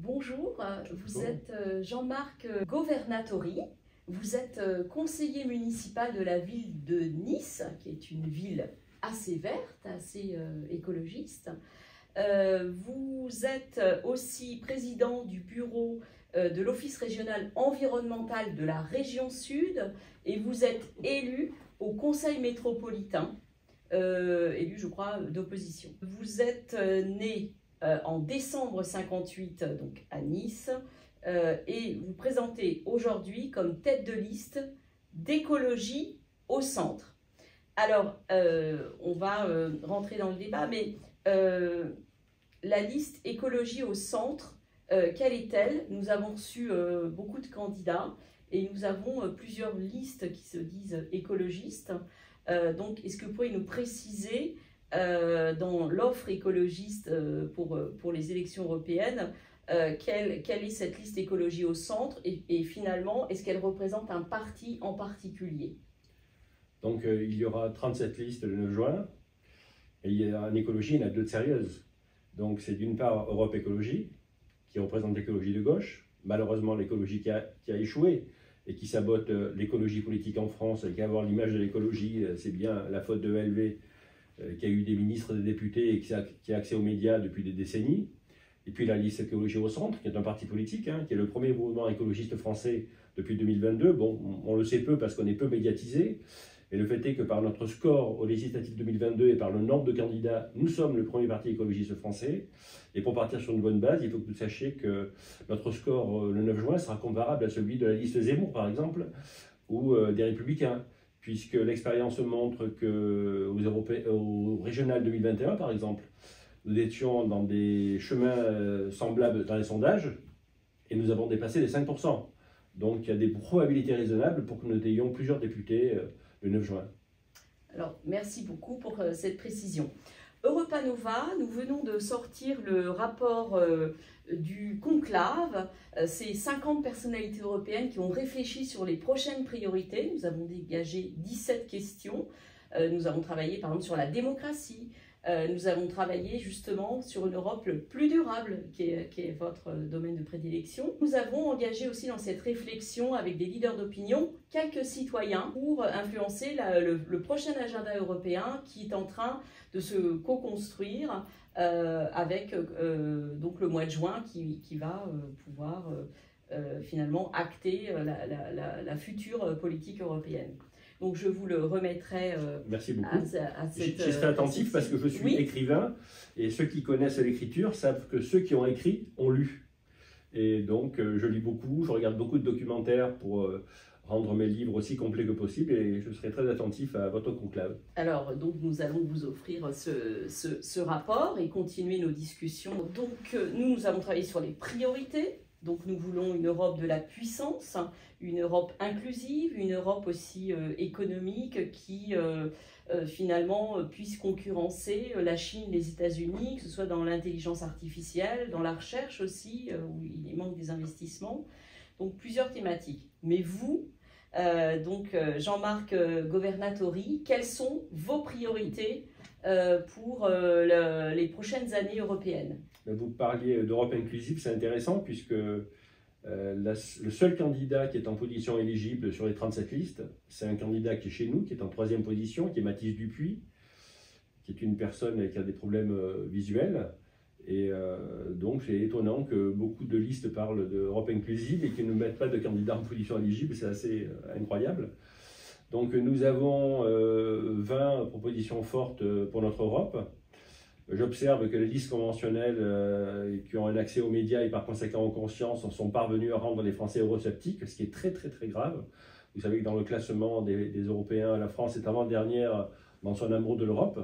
Bonjour, vous êtes Jean-Marc Governatori, vous êtes conseiller municipal de la ville de Nice, qui est une ville assez verte, assez écologiste. Vous êtes aussi président du bureau de l'Office régional environnemental de la région Sud et vous êtes élu au Conseil métropolitain, élu je crois d'opposition. Vous êtes né en décembre 58 donc à Nice et vous présentez aujourd'hui comme tête de liste d'écologie au centre. Alors on va rentrer dans le débat, mais la liste écologie au centre, quelle est-elle? Nous avons reçu beaucoup de candidats et nous avons plusieurs listes qui se disent écologistes. Donc, est-ce que vous pouvez nous préciser dans l'offre écologiste pour les élections européennes, quelle est cette liste écologie au centre et finalement, est-ce qu'elle représente un parti en particulier? Donc, il y aura 37 listes le 9 juin et en écologie, il y en a deux sérieuses. Donc, c'est d'une part Europe Écologie, qui représente l'écologie de gauche, malheureusement l'écologie qui a échoué et qui sabote l'écologie politique en France, et qui a avoir l'image de l'écologie, c'est bien la faute de ELV, qui a eu des ministres, des députés et qui a accès aux médias depuis des décennies. Et puis la liste écologie au centre, qui est un parti politique, qui est le premier mouvement écologiste français depuis 2022. Bon, on le sait peu parce qu'on est peu médiatisé. Et le fait est que par notre score au législatif 2022 et par le nombre de candidats, nous sommes le premier parti écologiste français. Et pour partir sur une bonne base, il faut que vous sachiez que notre score le 9 juin sera comparable à celui de la liste Zemmour, par exemple, ou des Républicains. Puisque l'expérience montre qu'au régional 2021, par exemple, nous étions dans des chemins semblables dans les sondages et nous avons dépassé les 5%. Donc il y a des probabilités raisonnables pour que nous ayons plusieurs députés le 9 juin. Alors, merci beaucoup pour cette précision. Europa Nova, nous venons de sortir le rapport du conclave. C'est 50 personnalités européennes qui ont réfléchi sur les prochaines priorités. Nous avons dégagé 17 questions. Nous avons travaillé par exemple sur la démocratie. Nous avons travaillé justement sur une Europe plus durable, qui est votre domaine de prédilection. Nous avons engagé aussi dans cette réflexion avec des leaders d'opinion quelques citoyens pour influencer le prochain agenda européen qui est en train de se co-construire avec donc le mois de juin qui va pouvoir finalement acter la future politique européenne. Donc je vous le remettrai. Merci beaucoup. J'y serai attentif parce que je suis écrivain et ceux qui connaissent l'écriture savent que ceux qui ont écrit ont lu. Et donc je lis beaucoup, je regarde beaucoup de documentaires pour rendre mes livres aussi complets que possible et je serai très attentif à votre conclave. Alors donc nous allons vous offrir ce rapport et continuer nos discussions. Donc nous avons travaillé sur les priorités. Donc nous voulons une Europe de la puissance, une Europe inclusive, une Europe aussi économique qui finalement puisse concurrencer la Chine, les États-Unis, que ce soit dans l'intelligence artificielle, dans la recherche aussi, où il manque des investissements. Donc plusieurs thématiques. Mais vous, Jean-Marc Governatori, quelles sont vos priorités pour les prochaines années européennes? Vous parliez d'Europe inclusive, c'est intéressant puisque le seul candidat qui est en position éligible sur les 37 listes, c'est un candidat qui est chez nous, qui est en 3e position, qui est Mathis Dupuy, qui est une personne qui a des problèmes visuels. Et donc c'est étonnant que beaucoup de listes parlent d'Europe inclusive et qu'ils ne mettent pas de candidat en position éligible, c'est assez incroyable. Donc nous avons 20 propositions fortes pour notre Europe. J'observe que les listes conventionnelles qui ont un accès aux médias et par conséquent aux consciences sont parvenues à rendre les Français eurosceptiques, ce qui est très grave. Vous savez que dans le classement des Européens, la France est avant-dernière dans son amour de l'Europe,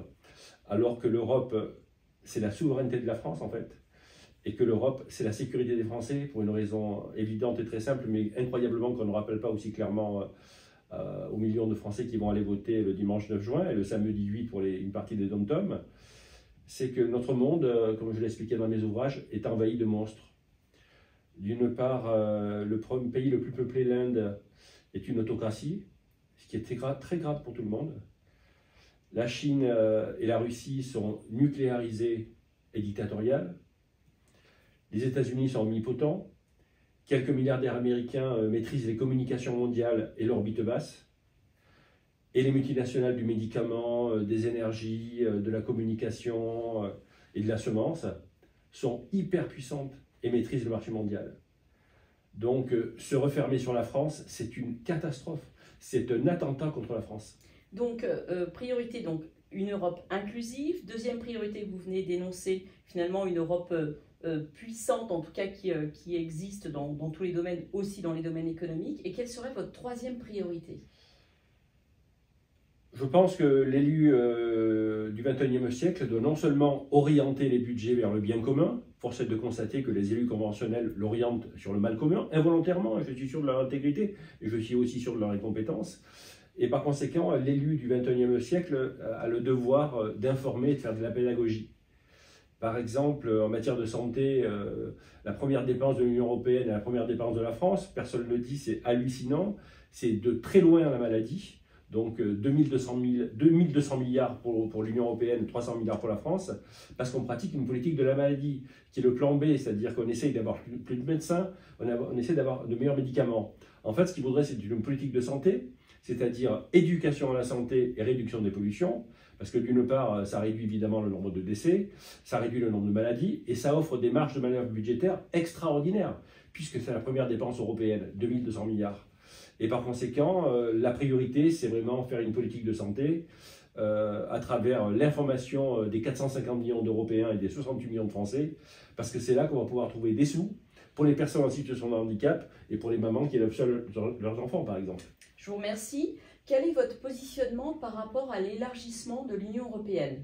alors que l'Europe, c'est la souveraineté de la France en fait, et que l'Europe, c'est la sécurité des Français pour une raison évidente et très simple, mais incroyablement qu'on ne rappelle pas aussi clairement aux millions de Français qui vont aller voter le dimanche 9 juin et le samedi 8 pour une partie des dom-toms. C'est que notre monde, comme je l'ai expliqué dans mes ouvrages, est envahi de monstres. D'une part, le pays le plus peuplé, l'Inde, est une autocratie, ce qui est très grave pour tout le monde. La Chine et la Russie sont nucléarisées et dictatoriales. Les États-Unis sont omnipotents. Quelques milliardaires américains maîtrisent les communications mondiales et l'orbite basse. Et les multinationales du médicament, des énergies, de la communication et de la semence sont hyper puissantes et maîtrisent le marché mondial. Donc, se refermer sur la France, c'est une catastrophe. C'est un attentat contre la France. Donc, priorité, donc, une Europe inclusive. Deuxième priorité, vous venez d'énoncer finalement une Europe puissante, en tout cas qui existe dans tous les domaines, aussi dans les domaines économiques. Et quelle serait votre troisième priorité? Je pense que l'élu du XXIe siècle doit non seulement orienter les budgets vers le bien commun, force est de constater que les élus conventionnels l'orientent sur le mal commun, involontairement, je suis sûr de leur intégrité, et je suis aussi sûr de leur incompétence. Et par conséquent, l'élu du XXIe siècle a le devoir d'informer et de faire de la pédagogie. Par exemple, en matière de santé, la première dépense de l'Union européenne et la première dépense de la France, personne ne le dit, c'est hallucinant, c'est de très loin la maladie. Donc 2200 milliards pour l'Union européenne, 300 milliards pour la France, parce qu'on pratique une politique de la maladie, qui est le plan B, c'est-à-dire qu'on essaye d'avoir plus de médecins, on essaie d'avoir de meilleurs médicaments. En fait, ce qu'il faudrait, c'est une politique de santé, c'est-à-dire éducation à la santé et réduction des pollutions, parce que d'une part, ça réduit évidemment le nombre de décès, ça réduit le nombre de maladies, et ça offre des marges de manœuvre budgétaires extraordinaires, puisque c'est la première dépense européenne, 2200 milliards. Et par conséquent, la priorité, c'est vraiment faire une politique de santé à travers l'information des 450 millions d'Européens et des 68 millions de Français, parce que c'est là qu'on va pouvoir trouver des sous pour les personnes en situation de handicap et pour les mamans qui élèvent seules leurs enfants, par exemple. Je vous remercie. Quel est votre positionnement par rapport à l'élargissement de l'Union européenne?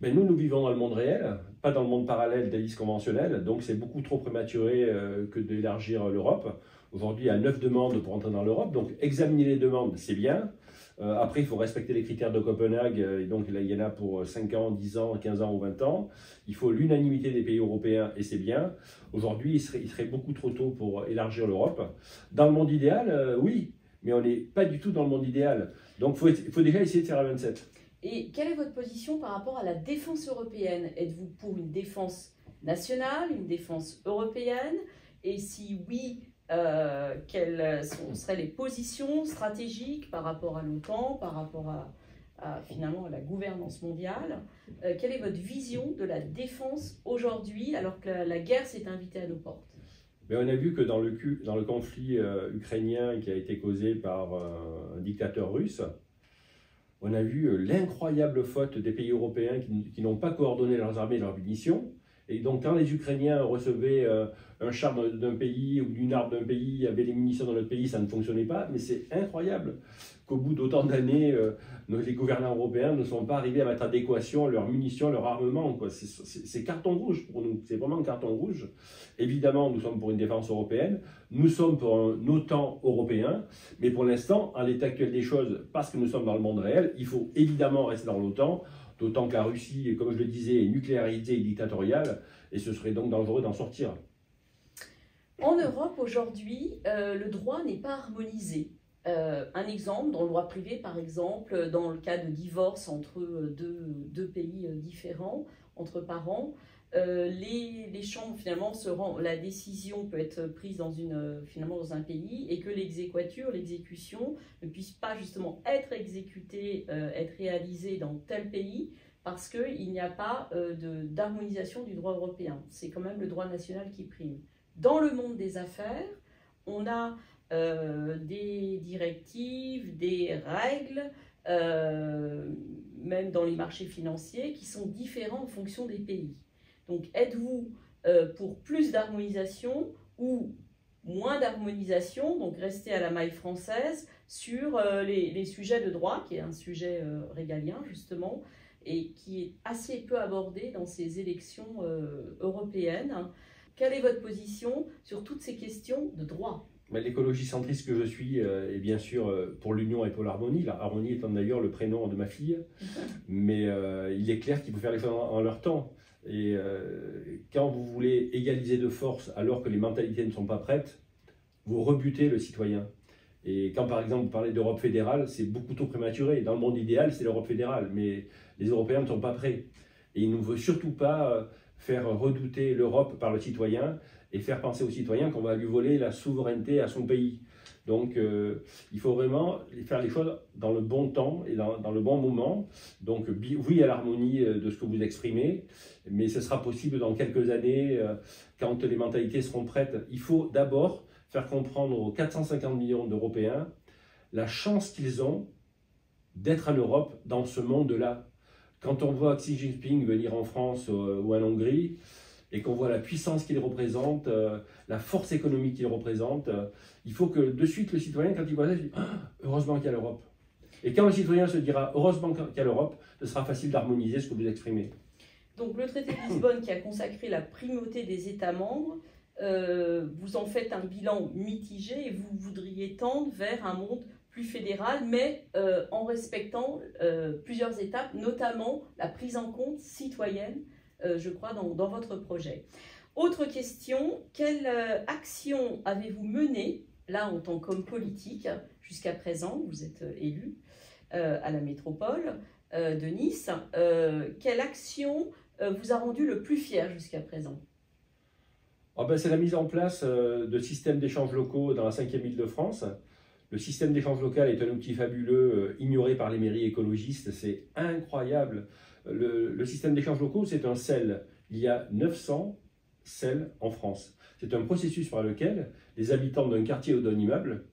Mais nous vivons dans le monde réel, pas dans le monde parallèle des listes conventionnelles, donc c'est beaucoup trop prématuré que d'élargir l'Europe. Aujourd'hui, il y a 9 demandes pour entrer dans l'Europe, donc examiner les demandes, c'est bien. Après, il faut respecter les critères de Copenhague, et donc là, il y en a pour 5 ans, 10 ans, 15 ans ou 20 ans. Il faut l'unanimité des pays européens, et c'est bien. Aujourd'hui, il serait beaucoup trop tôt pour élargir l'Europe. Dans le monde idéal, oui, mais on n'est pas du tout dans le monde idéal. Donc, il faut déjà essayer de faire à 27. Et quelle est votre position par rapport à la défense européenne? Êtes-vous pour une défense nationale, une défense européenne? Et si oui, quelles seraient les positions stratégiques par rapport à l'OTAN, par rapport finalement à la gouvernance mondiale? Quelle est votre vision de la défense aujourd'hui, alors que la guerre s'est invitée à nos portes? Mais on a vu que dans le conflit ukrainien qui a été causé par un dictateur russe, on a vu l'incroyable faute des pays européens qui n'ont pas coordonné leurs armées et leurs munitions. Et donc, quand les Ukrainiens recevaient un char d'un pays ou une arme d'un pays, il y avait les munitions dans notre pays, ça ne fonctionnait pas. Mais c'est incroyable qu'au bout d'autant d'années, les gouvernants européens ne sont pas arrivés à mettre en adéquation leurs munitions, leur armement. C'est carton rouge pour nous, c'est vraiment un carton rouge. Évidemment, nous sommes pour une défense européenne, nous sommes pour un OTAN européen, mais pour l'instant, en l'état actuel des choses, parce que nous sommes dans le monde réel, il faut évidemment rester dans l'OTAN, d'autant que la Russie, comme je le disais, est nucléarisée et dictatoriale, et ce serait donc dangereux d'en sortir. En Europe, aujourd'hui, le droit n'est pas harmonisé. Un exemple, dans le droit privé, par exemple, dans le cas de divorce entre deux pays différents, entre parents, les chambres, finalement, la décision peut être prise finalement dans un pays et que l'exécution, ne puisse pas justement être exécutée, être réalisée dans tel pays, parce qu'il n'y a pas d'harmonisation du droit européen. C'est quand même le droit national qui prime. Dans le monde des affaires, on a des directives, des règles, même dans les marchés financiers, qui sont différents en fonction des pays. Donc, êtes-vous pour plus d'harmonisation ou moins d'harmonisation, donc rester à la maille française sur les sujets de droit, qui est un sujet régalien justement, et qui est assez peu abordé dans ces élections européennes. Quelle est votre position sur toutes ces questions de droit? L'écologie centriste que je suis est bien sûr pour l'union et pour l'harmonie. L'harmonie étant d'ailleurs le prénom de ma fille. Mais il est clair qu'il faut faire les choses en leur temps. Et quand vous voulez égaliser de force alors que les mentalités ne sont pas prêtes, vous rebutez le citoyen. Et quand par exemple vous parlez d'Europe fédérale, c'est beaucoup trop prématuré. Dans le monde idéal, c'est l'Europe fédérale, mais les Européens ne sont pas prêts. Et il ne faut surtout pas faire redouter l'Europe par le citoyen et faire penser au citoyen qu'on va lui voler la souveraineté à son pays. Donc, il faut vraiment faire les choses dans le bon temps et dans le bon moment. Donc, oui à l'harmonie de ce que vous exprimez, mais ce sera possible dans quelques années, quand les mentalités seront prêtes. Il faut d'abord faire comprendre aux 450 millions d'Européens la chance qu'ils ont d'être en Europe dans ce monde-là. Quand on voit Xi Jinping venir en France ou en Hongrie, et qu'on voit la puissance qu'il représente, la force économique qu'il représente, il faut que de suite le citoyen, quand il voit ça, il dit « heureusement qu'il y a l'Europe ». Et quand le citoyen se dira « heureusement qu'il y a l'Europe », ce sera facile d'harmoniser ce que vous exprimez. Donc le traité de Lisbonne qui a consacré la primauté des États membres, vous en faites un bilan mitigé et vous voudriez tendre vers un monde plus fédéral, mais en respectant plusieurs étapes, notamment la prise en compte citoyenne, je crois, dans votre projet. Autre question, quelle action avez-vous menée, là en tant qu'homme politique, jusqu'à présent, vous êtes élu à la métropole de Nice, quelle action vous a rendu le plus fier jusqu'à présent? C'est la mise en place de systèmes d'échanges locaux dans la 5e Île-de-France. Le système d'échange local est un outil fabuleux, ignoré par les mairies écologistes, c'est incroyable. Le système d'échange locaux, c'est un CEL. Il y a 900 CEL en France. C'est un processus par lequel les habitants d'un quartier ou d'un immeuble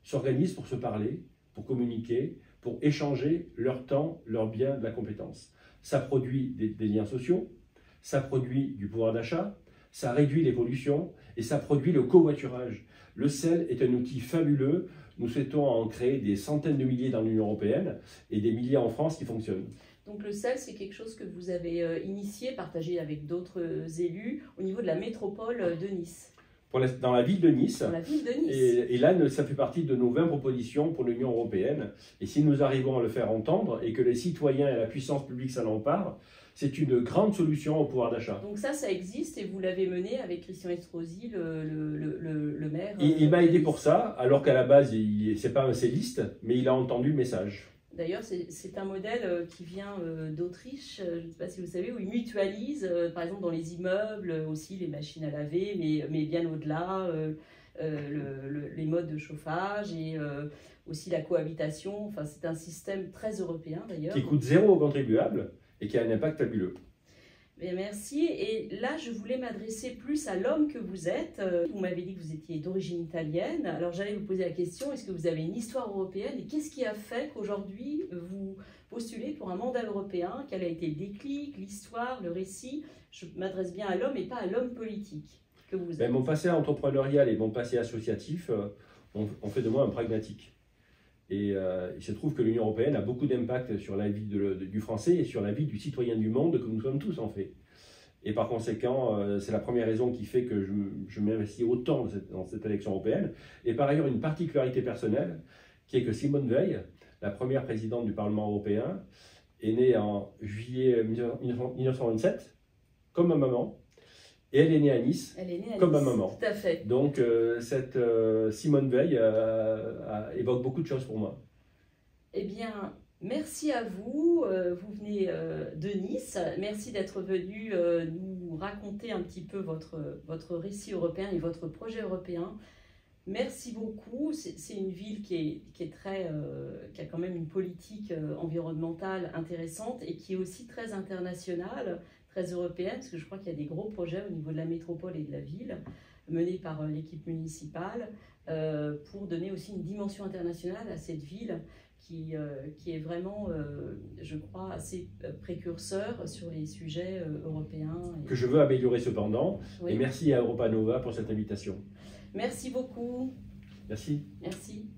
s'organisent pour se parler, pour communiquer, pour échanger leur temps, leurs biens, de la compétence. Ça produit des liens sociaux, ça produit du pouvoir d'achat, ça réduit les pollutions et ça produit le covoiturage. Le CEL est un outil fabuleux. Nous souhaitons en créer des centaines de milliers dans l'Union européenne et des milliers en France qui fonctionnent. Donc le CEL, c'est quelque chose que vous avez initié, partagé avec d'autres élus au niveau de la métropole de Nice. Dans la ville de Nice. Dans la ville de Nice. Et là, ça fait partie de nos 20 propositions pour l'Union européenne. Et si nous arrivons à le faire entendre et que les citoyens et la puissance publique s'en emparent, c'est une grande solution au pouvoir d'achat. Donc ça existe et vous l'avez mené avec Christian Estrosi, le maire. Il m'a aidé pour ça, alors qu'à la base, ce n'est pas un céliste, mais il a entendu le message. D'ailleurs, c'est un modèle qui vient d'Autriche, je ne sais pas si vous savez, où ils mutualisent, par exemple dans les immeubles, aussi les machines à laver, mais bien au-delà, les modes de chauffage et aussi la cohabitation. Enfin, c'est un système très européen d'ailleurs. Qui coûte zéro aux contribuables et qui a un impact fabuleux. Bien, merci. Et là, je voulais m'adresser plus à l'homme que vous êtes. Vous m'avez dit que vous étiez d'origine italienne. Alors, j'allais vous poser la question, est-ce que vous avez une histoire européenne? Et qu'est-ce qui a fait qu'aujourd'hui, vous postulez pour un mandat européen? Quel a été le déclic, l'histoire, le récit? Je m'adresse bien à l'homme et pas à l'homme politique que vous êtes. Mon passé entrepreneurial et mon passé associatif ont fait de moi un pragmatique. Et il se trouve que l'Union européenne a beaucoup d'impact sur la vie du Français et sur la vie du citoyen du monde que nous sommes tous en fait. Et par conséquent, c'est la première raison qui fait que je m'investis autant dans cette élection européenne. Et par ailleurs, une particularité personnelle, qui est que Simone Veil, la première présidente du Parlement européen, est née en juillet 1927, comme ma maman. Et elle est née à Nice, comme ma maman. Tout à fait. Donc, cette Simone Veil évoque beaucoup de choses pour moi. Eh bien, merci à vous. Vous venez de Nice. Merci d'être venu nous raconter un petit peu votre récit européen et votre projet européen. Merci beaucoup. C'est une ville qui a quand même une politique environnementale intéressante et qui est aussi très internationale, très européenne, parce que je crois qu'il y a des gros projets au niveau de la métropole et de la ville, menés par l'équipe municipale, pour donner aussi une dimension internationale à cette ville qui est vraiment, je crois, assez précurseur sur les sujets européens. Que je veux améliorer cependant. Oui. Et merci à Europa Nova pour cette invitation. Merci beaucoup. Merci. Merci.